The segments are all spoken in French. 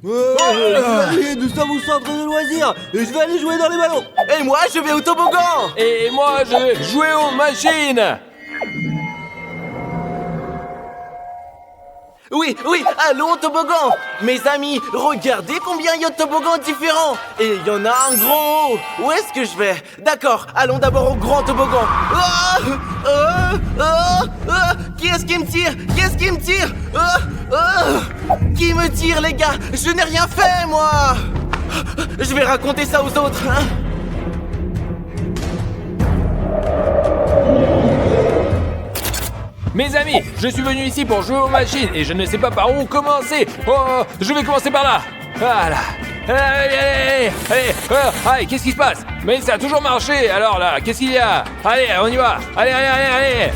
Allez, nous sommes au centre de loisirs et je vais aller jouer dans les ballons. Et moi, je vais au toboggan. Et moi, je vais jouer aux machines. Oui, allons au toboggan. Mes amis, regardez combien il y a de toboggans différents. Et il y en a un grand haut. Où est-ce que je vais? D'accord, allons d'abord au grand toboggan. Qui est-ce qui me tire? Qui me tire, les gars? Je n'ai rien fait, moi. Je vais raconter ça aux autres, hein. Mes amis, je suis venu ici pour jouer aux machines et je ne sais pas par où commencer. Oh, je vais commencer par là. Voilà. Allez, qu'est-ce qui se passe? Mais ça a toujours marché, alors là, qu'est-ce qu'il y a? Allez, on y va. Allez.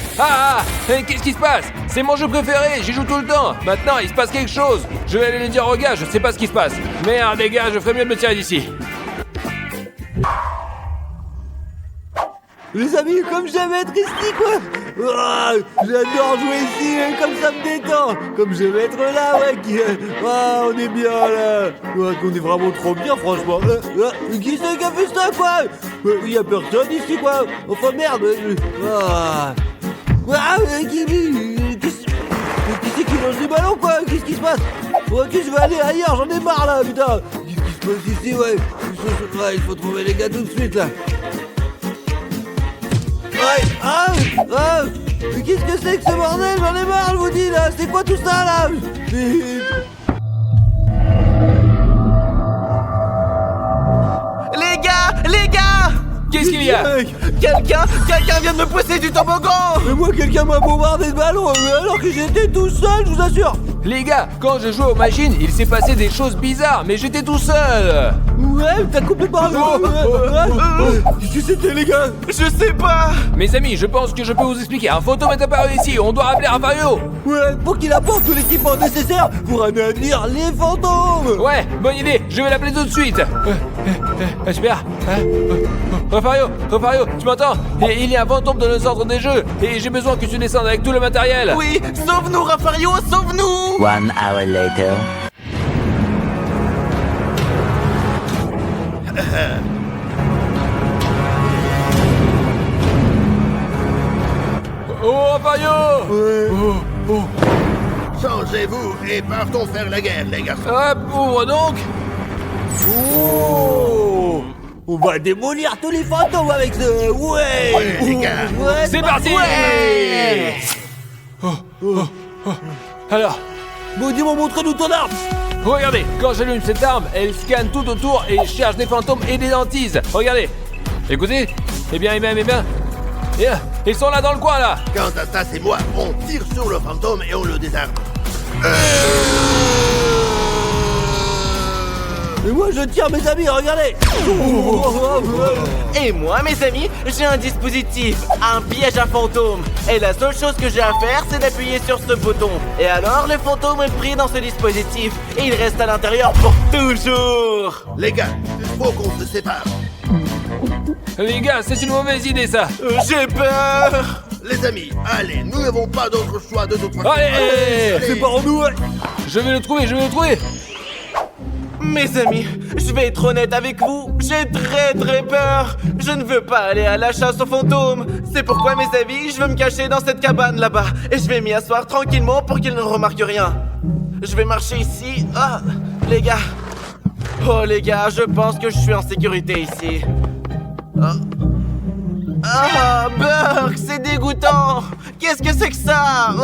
Qu'est-ce qui se passe? C'est mon jeu préféré, j'y joue tout le temps. Maintenant, il se passe quelque chose. Je vais aller le dire aux gars, je sais pas ce qui se passe. Merde, les gars, je ferais mieux de me tirer d'ici. Les amis, comme j'aime être ici, quoi. J'adore jouer ici, comme ça me détend. Comme j'aime être là, on est bien là. On est vraiment trop bien, franchement. Qui c'est qui a fait ça, quoi? Il y a personne ici, quoi. Enfin, merde. Qui c'est qui lance des ballons, quoi? Qu'est-ce qui se passe? Ok, je vais aller ailleurs, j'en ai marre, là, putain. Qu'est-ce qui se passe ici, il faut trouver les gars tout de suite, là. Mais qu'est-ce que c'est que ce bordel? J'en ai marre, je vous dis là. C'est quoi tout ça là? Les gars! Qu'est-ce qu'il y a? Quelqu'un vient de me pousser du toboggan! Mais moi, quelqu'un m'a bombardé de ballons alors que j'étais tout seul, je vous assure. Les gars, quand je jouais aux machines, il s'est passé des choses bizarres, mais j'étais tout seul. Ouais, t'as complètement... Qu'est-ce que c'était, les gars? Je sais pas! Mes amis, je pense que je peux vous expliquer. Un fantôme est apparu ici, on doit appeler Rafario. Ouais, pour qu'il apporte tout l'équipement nécessaire pour anéantir les fantômes. Ouais, bonne idée, je vais l'appeler tout de suite. Super. Rafario, tu m'entends? Il y a un fantôme dans le centre des jeux et j'ai besoin que tu descendes avec tout le matériel. Oui, sauve-nous, Rafario, sauve-nous! 1 hour later. Oh, Rafario! Changez-vous et partons faire la guerre, les garçons. Ouvre donc! On va démolir tous les fantômes avec ce... Ouais, les gars. Ouais, C'est parti! Ouais! Alors, Bon, dis-moi, montre-nous ton arme. regardez, quand j'allume cette arme, elle scanne tout autour et cherche des fantômes et des hantises. Regardez. Écoutez. Eh bien. Ils sont là dans le coin, là. Quant à ça, c'est moi. On tire sur le fantôme et on le désarme. Et moi, je tire, mes amis, regardez. Et moi, mes amis, j'ai un dispositif, un piège à fantômes. Et la seule chose que j'ai à faire, c'est d'appuyer sur ce bouton. Et alors, le fantôme est pris dans ce dispositif. Et il reste à l'intérieur pour toujours. Les gars, il faut qu'on se sépare. Les gars, c'est une mauvaise idée, ça. J'ai peur. Les amis, allez, nous n'avons pas d'autre choix de toute façon. Allez, C'est par nous, ouais. Je vais le trouver. Mes amis, je vais être honnête avec vous, j'ai très peur. Je ne veux pas aller à la chasse aux fantômes. C'est pourquoi, mes amis, je veux me cacher dans cette cabane là-bas. Et je vais m'y asseoir tranquillement pour qu'ils ne remarquent rien. Je vais marcher ici. Les gars. Oh, les gars, je pense que je suis en sécurité ici. Burk, c'est dégoûtant. Qu'est-ce que c'est que ça?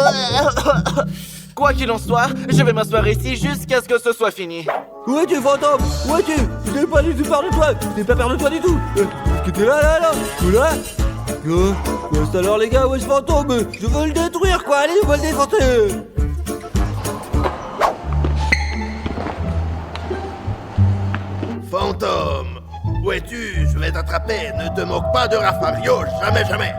Quoi qu'il en soit, je vais m'asseoir ici jusqu'à ce que ce soit fini. Où es-tu, fantôme? Où es-tu? Je n'ai pas du tout peur de toi. Je n'ai pas peur de toi du tout. Est-ce que t'es là? Ou là? Alors, les gars, où est ce fantôme? Je veux le détruire, quoi. Allez, on va le défoncer. Fantôme, où es-tu? Je vais t'attraper. Ne te moque pas de Rafario, jamais.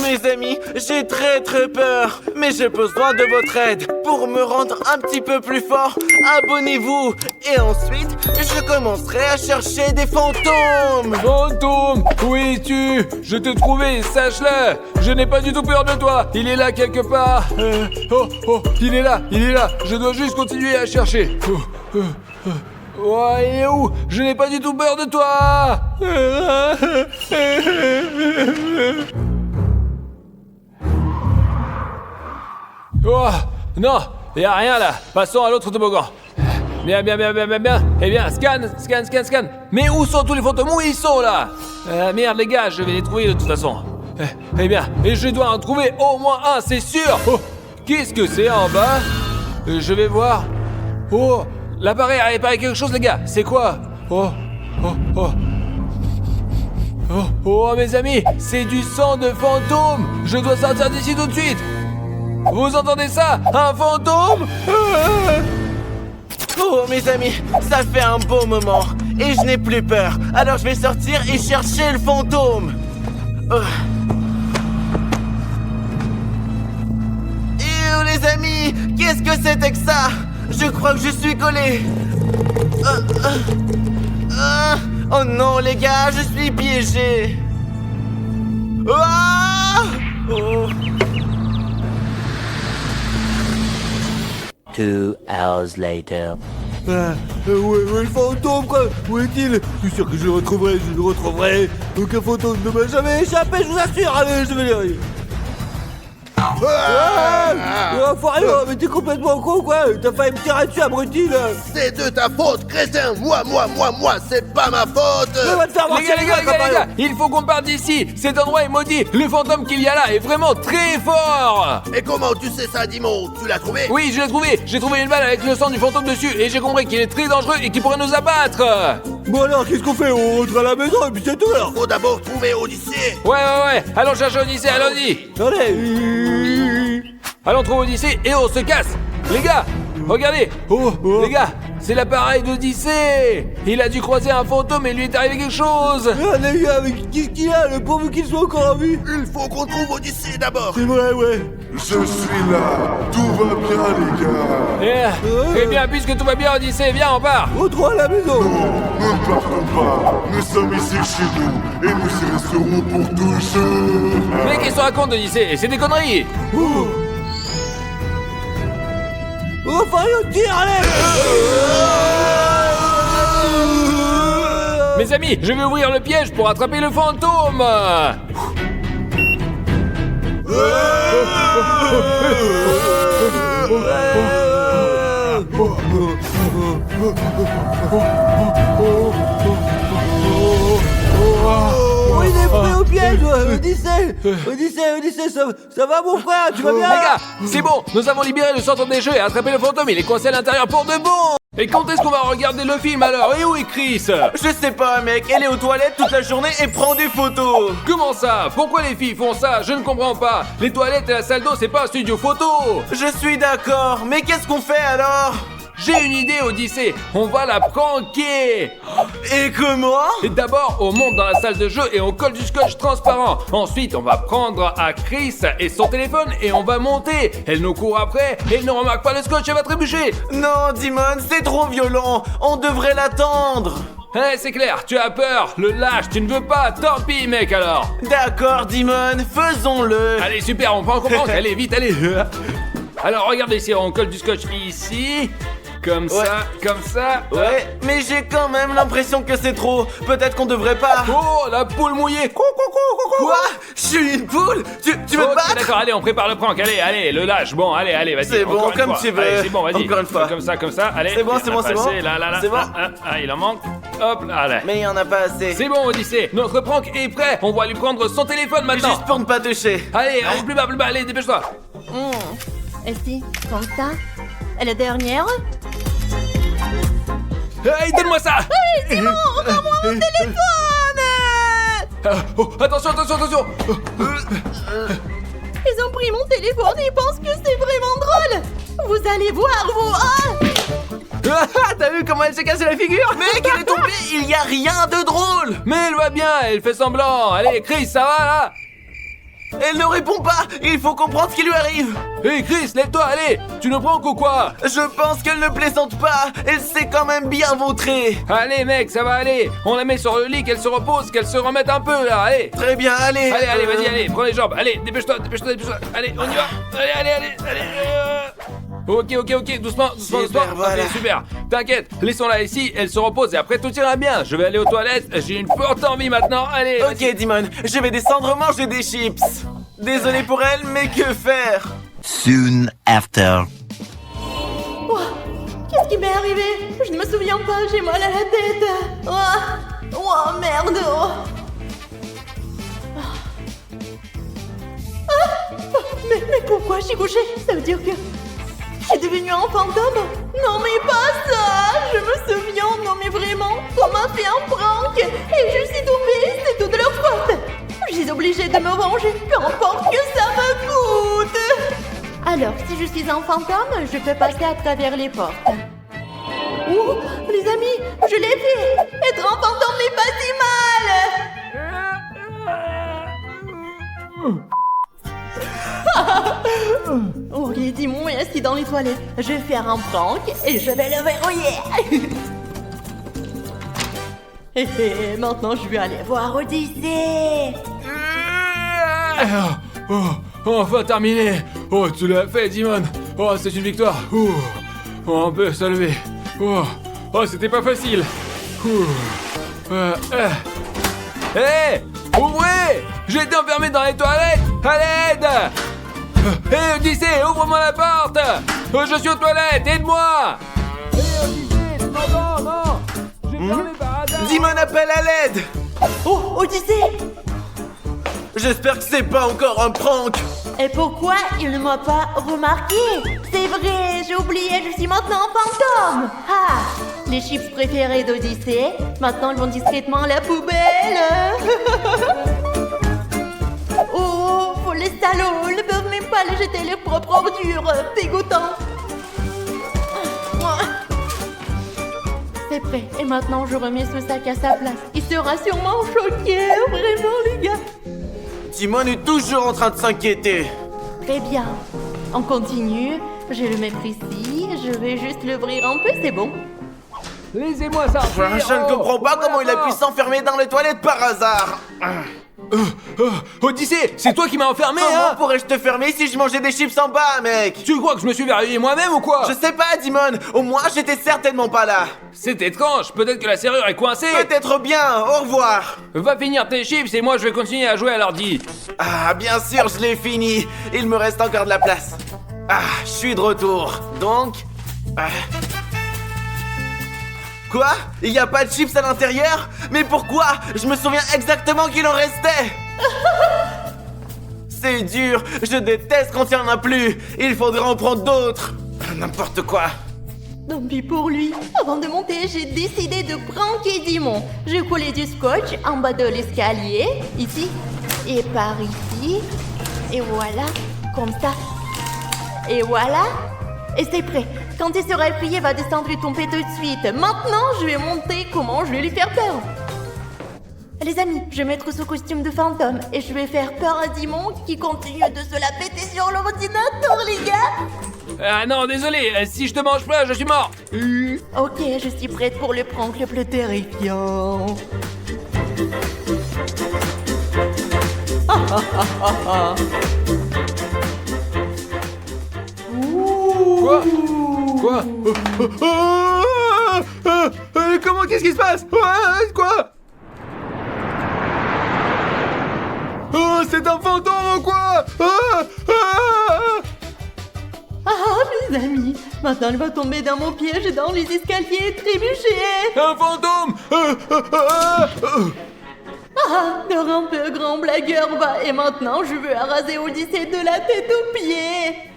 Mes amis, j'ai très très peur. Mais j'ai besoin de votre aide pour me rendre un petit peu plus fort. Abonnez-vous et ensuite, je commencerai à chercher des fantômes. Fantôme, où es-tu? Je t'ai trouvé, sache-le. Je n'ai pas du tout peur de toi. Il est là quelque part. Il est là. Je dois juste continuer à chercher. Oh, il est où? Je n'ai pas du tout peur de toi. Oh, non, il n'y a rien là. Passons à l'autre toboggan. Bien. Eh bien, scan. Mais où sont tous les fantômes? Où ils sont là? Merde les gars, je vais les trouver de toute façon. Eh bien, et je dois en trouver au moins un, c'est sûr. Oh, qu'est-ce que c'est en bas? Je vais voir. Oh, l'appareil a réparé quelque chose les gars. C'est quoi? Oh, mes amis, c'est du sang de fantôme. Je dois sortir d'ici tout de suite. Vous entendez ça? Un fantôme? Oh mes amis, ça fait un beau moment et je n'ai plus peur. Alors je vais sortir et chercher le fantôme. Et les amis, qu'est-ce que c'était que ça? Je crois que je suis collé. Oh non les gars, je suis piégé. Oh. 2 hours later. Ouais, le fantôme quoi. Où est-il? Je suis sûr que je le retrouverai. Aucun fantôme ne m'a jamais échappé, je vous assure. Allez, je vais les rire. Fario, mais t'es complètement con quoi. T'as failli me tirer dessus, abruti là. C'est de ta faute, crétin. Moi, c'est pas ma faute. Va te faire marcher, Les gars, il faut qu'on parte d'ici. Cet endroit est maudit. Le fantôme qu'il y a là est vraiment très fort. Et comment tu sais ça, Dimon? Tu l'as trouvé? Oui, je l'ai trouvé. J'ai trouvé une balle avec le sang du fantôme dessus et j'ai compris qu'il est très dangereux et qu'il pourrait nous abattre. Bon alors, qu'est-ce qu'on fait? On rentre à la maison et puis c'est tout alors. Faut d'abord trouver Odyssée. Ouais. Allons chercher Odyssée, allons-y. Allez. Allons trouver Odyssée et on se casse. Les gars, regardez. Les gars, c'est l'appareil d'Odyssée. Il a dû croiser un fantôme et lui est arrivé quelque chose. Les gars, mais qu'est-ce qu'il a? Le pauvre qu'il soit encore en vie. Il faut qu'on trouve Odyssée d'abord. C'est vrai, ouais. Je suis là, tout va bien les gars. Eh bien, puisque tout va bien Odyssée, viens, on part. Rentrons à la maison. Non, nous ne partons pas, nous sommes ici chez nous, et nous y resterons pour toujours. Mais qu'est-ce qu'on raconte Odyssée? C'est des conneries. Oh, Fario, tire, allez. Mes amis, je vais ouvrir le piège pour attraper le fantôme. Oh, il est pris au piège. Odyssée, ça va mon frère? Tu vas bien? Les gars, c'est bon, nous avons libéré le centre des jeux et attrapé le fantôme, il est coincé à l'intérieur pour de bon. Et quand est-ce qu'on va regarder le film alors? Et où est Chris? Je sais pas mec, elle est aux toilettes toute la journée et prend des photos. Comment ça? Pourquoi les filles font ça? Je ne comprends pas. Les toilettes et la salle d'eau, c'est pas un studio photo. Je suis d'accord, mais qu'est-ce qu'on fait alors? J'ai une idée, Odyssée. On va la pranker. Et comment? Et d'abord, on monte dans la salle de jeu et on colle du scotch transparent. Ensuite, on va prendre à Chris et son téléphone et on va monter. Elle nous court après et elle ne remarque pas le scotch, elle va trébucher. Non, Dimon, c'est trop violent. On devrait l'attendre. C'est clair, tu as peur. Le lâche, tu ne veux pas. Tant pis, mec, alors. D'accord, Dimon, faisons-le. Allez, super, on prend en compte. Allez, vite, allez. Alors, regardez ici, on colle du scotch ici. Comme ça, comme ça. Ouais, mais j'ai quand même l'impression que c'est trop. Peut-être qu'on devrait pas. Oh, la poule mouillée. Quoi? Je suis une poule? Tu veux Ok, battre? d'accord, allez, on prépare le prank. Allez, le lâche. Bon, allez, vas-y. C'est bon, encore une comme fois. tu veux. Allez, c'est bon, vas-y. Encore une fois. Comme ça. Allez. C'est bon, on a c'est bon. passé, Là. C'est bon. Il en manque. Hop, là. Mais il y en a pas assez. C'est bon, Odyssée. Notre prank est prêt. On va lui prendre son téléphone maintenant. Juste pour ne pas toucher. Allez, plus bas. Allez, dépêche-toi. Est-ce comme ça? Et la dernière? Hey, donne-moi ça. Hey, Simon, rends-moi mon téléphone! Attention. Ils ont pris mon téléphone et ils pensent que c'est vraiment drôle! Vous allez voir, vous! T'as vu comment elle s'est cassé la figure? Mec, elle est tombée. Il y a rien de drôle. Mais elle va bien, elle fait semblant. Allez, Chris, ça va là? Elle ne répond pas. Il faut comprendre ce qui lui arrive. Hé Chris, lève-toi, allez. Tu nous prends ou quoi? Je pense qu'elle ne plaisante pas. Elle s'est quand même bien vautrée. Allez mec, ça va aller. On la met sur le lit, qu'elle se repose, qu'elle se remette un peu là, allez. Très bien, allez. Allez, vas-y, allez, prends les jambes. Allez, dépêche-toi. Allez, on y va. Allez. Ok, doucement. Voilà. Ok, super. T'inquiète, laissons-la ici, elle se repose et après tout ira bien. Je vais aller aux toilettes, j'ai une forte envie maintenant. Allez. Ok, Dimon, je vais descendre manger des chips. Désolé pour elle, mais que faire? Soon after. Oh, qu'est-ce qui m'est arrivé? Je ne me souviens pas, j'ai mal à la tête. Oh merde. Mais pourquoi je suis couchée? Ça veut dire que je suis devenue un fantôme? Non mais pas ça. Je me souviens, non mais vraiment, on m'a fait un prank et je suis tombée, c'est toute leur faute. Je suis obligée de me venger, peu importe que ça me coûte. Alors, si je suis un fantôme, je peux passer à travers les portes. Oh, les amis, je l'ai fait. Être un fantôme n'est pas si mal. Ok, Dimon est assis dans les toilettes. Je vais faire un prank et je vais le verrouiller. Et maintenant, je vais aller voir Odyssée. Enfin terminé. Oh, tu l'as fait, Dimon. Oh, c'est une victoire. On peut se lever. Oh, c'était pas facile. Hé, ouvrez! J'ai été enfermé dans les toilettes. À l'aide! Hé, Odyssée, ouvre-moi la porte. Je suis aux toilettes, aide-moi. Hé, Odyssée, tu m'entends? Non. J'ai fermé par hasard. Dimon appelle à l'aide. Oh, Odyssée! J'espère que c'est pas encore un prank. Et pourquoi il ne m'a pas remarqué? C'est vrai, j'ai oublié, je suis maintenant un fantôme. Ah, les chips préférés d'Odyssée, maintenant ils vont discrètement à la poubelle. Oh, les salauds, ils ne peuvent même pas les jeter leurs propres ordures, dégoûtant. C'est prêt, et maintenant je remets ce sac à sa place. Il sera sûrement choqué, vraiment les gars. Dimon est toujours en train de s'inquiéter. Très bien. On continue. Je vais le mettre ici. Je vais juste l'ouvrir un peu, c'est bon. Laissez-moi sortir. Je ne comprends pas comment il a pu s'enfermer dans les toilettes par hasard. Odyssée, c'est toi qui m'as enfermé, Comment hein? pourrais-je te fermer si je mangeais des chips en bas, mec? Tu crois que je me suis verrouillé moi-même ou quoi? Je sais pas, Dimon. Au moins, j'étais certainement pas là. C'est étrange, peut-être que la serrure est coincée. Peut-être bien. Au revoir. Va finir tes chips et moi je vais continuer à jouer à l'ordi. Ah, bien sûr, je l'ai fini. Il me reste encore de la place. Ah, je suis de retour. Donc... Quoi? Il n'y a pas de chips à l'intérieur? Mais pourquoi? Je me souviens exactement qu'il en restait. C'est dur. Je déteste quand il n'y en a plus. Il faudrait en prendre d'autres. N'importe quoi. Tant pis pour lui. Avant de monter, j'ai décidé de pranker Dimon. J'ai collé du scotch en bas de l'escalier, ici, et par ici. Et voilà, comme ça. Et voilà. Et c'est prêt. Quand il sera effrayé, il va descendre et tomber tout de suite. Maintenant, je vais montrer comment je vais lui faire peur. Les amis, je vais mettre ce costume de fantôme et je vais faire peur à Dimon qui continue de se la péter sur l'ordinateur, les gars. Ah non, désolé, si je te mange pas, je suis mort. Ok, je suis prête pour le prank le plus terrifiant. Quoi? Comment? Qu'est-ce qui se passe? Quoi? Oh, c'est un fantôme ou quoi? Mes amis, maintenant il va tomber dans mon piège dans les escaliers et trébucher. Un fantôme! Dors un peu, grand blagueur, va. Et maintenant, je veux araser Odyssée de la tête aux pieds.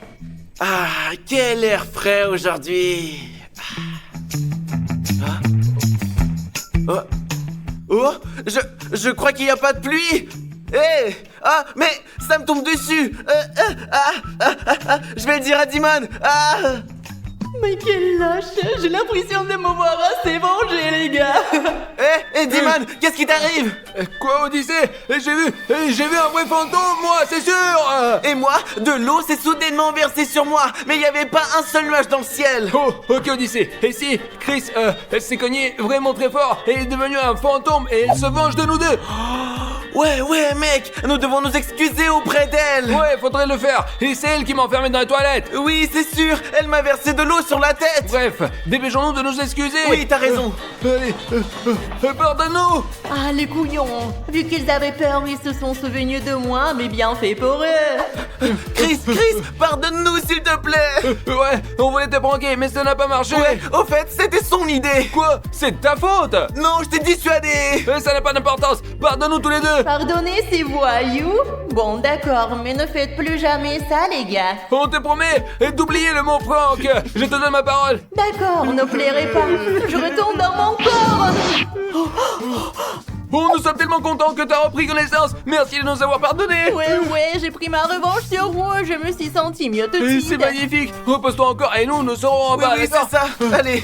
Ah, quel air frais aujourd'hui. Oh, je crois qu'il n'y a pas de pluie. Hé! Mais ça me tombe dessus. Je vais le dire à Dimon. Mais quel lâche! J'ai l'impression de me voir assez vengé, les gars! Eh, Diman, qu'est-ce qui t'arrive? Quoi, Odyssée? J'ai vu un vrai fantôme, moi, c'est sûr. Et moi, de l'eau s'est soudainement versée sur moi, mais il n'y avait pas un seul nuage dans le ciel. Oh, ok, Odyssée. Et si Chris, elle s'est cognée vraiment très fort et est devenue un fantôme et elle se venge de nous deux. Ouais, mec, nous devons nous excuser auprès d'elle. Ouais, faudrait le faire. Et c'est elle qui m'a enfermé dans les toilettes. Oui, c'est sûr, elle m'a versé de l'eau sur la tête. Bref, dépêchons-nous de nous excuser. Oui, t'as raison. Allez, pardonne-nous. Ah, les couillons! Vu qu'ils avaient peur, ils se sont souvenus de moi, mais bien fait pour eux! Chris, pardonne-nous s'il te plaît. Ouais, on voulait te pranker, mais ça n'a pas marché. Ouais, au fait, c'était son idée. Quoi? C'est de ta faute. Non, je t'ai dissuadé. Ça n'a pas d'importance. Pardonne-nous tous les deux. Pardonnez ces voyous? Bon, d'accord, mais ne faites plus jamais ça, les gars! On te promet d'oublier le mot prank. Je te donne ma parole. D'accord, ne pleurez pas! Je retourne dans mon corps! Oh, nous sommes tellement contents que t'as repris connaissance. Merci de nous avoir pardonnés. Ouais, j'ai pris ma revanche sur vous, je me suis senti mieux tout de Et suite! c'est magnifique. Repose-toi encore et nous serons en Oui, bas, c'est d'accord? ça. Allez.